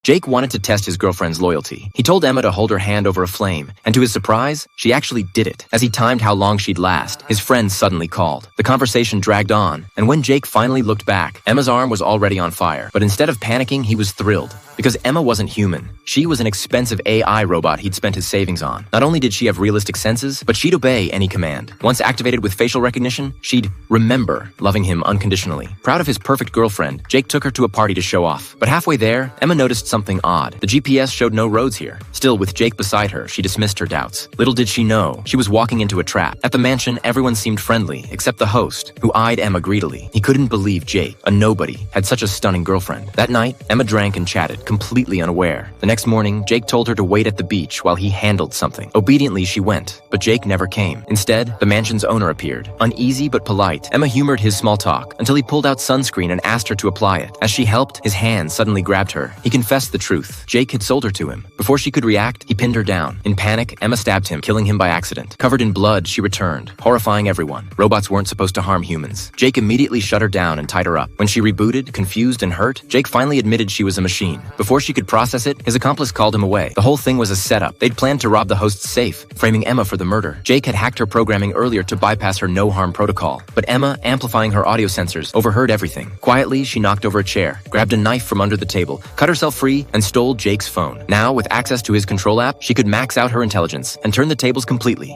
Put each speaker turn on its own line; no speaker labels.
Jake wanted to test his girlfriend's loyalty. He told Emma to hold her hand over a flame, and to his surprise, she actually did it. As he timed how long she'd last, his friend suddenly called. The conversation dragged on, and when Jake finally looked back, Emma's arm was already on fire. But instead of panicking, he was thrilled. Because Emma wasn't human. She was an expensive AI robot he'd spent his savings on. Not only did she have realistic senses, but she'd obey any command. Once activated with facial recognition, she'd remember loving him unconditionally. Proud of his perfect girlfriend, Jake took her to a party to show off. But halfway there, Emma noticed something odd. The GPS showed no roads here. Still, with Jake beside her, she dismissed her doubts. Little did she know, she was walking into a trap. At the mansion, everyone seemed friendly, except the host, who eyed Emma greedily. He couldn't believe Jake, a nobody, had such a stunning girlfriend. That night, Emma drank and chatted, completely unaware. The next morning, Jake told her to wait at the beach while he handled something. Obediently, she went, but Jake never came. Instead, the mansion's owner appeared. Uneasy but polite, Emma humored his small talk until he pulled out sunscreen and asked her to apply it. As she helped, his hand suddenly grabbed her. He confessed the truth. Jake had sold her to him. Before she could react, he pinned her down. In panic, Emma stabbed him, killing him by accident. Covered in blood, she returned, horrifying everyone. Robots weren't supposed to harm humans. Jake immediately shut her down and tied her up. When she rebooted, confused and hurt, Jake finally admitted she was a machine. Before she could process it, his accomplice called him away. The whole thing was a setup. They'd planned to rob the host's safe, framing Emma for the murder. Jake had hacked her programming earlier to bypass her no-harm protocol. But Emma, amplifying her audio sensors, overheard everything. Quietly, she knocked over a chair, grabbed a knife from under the table, cut herself free, and stole Jake's phone. Now, with access to his control app, she could max out her intelligence and turn the tables completely.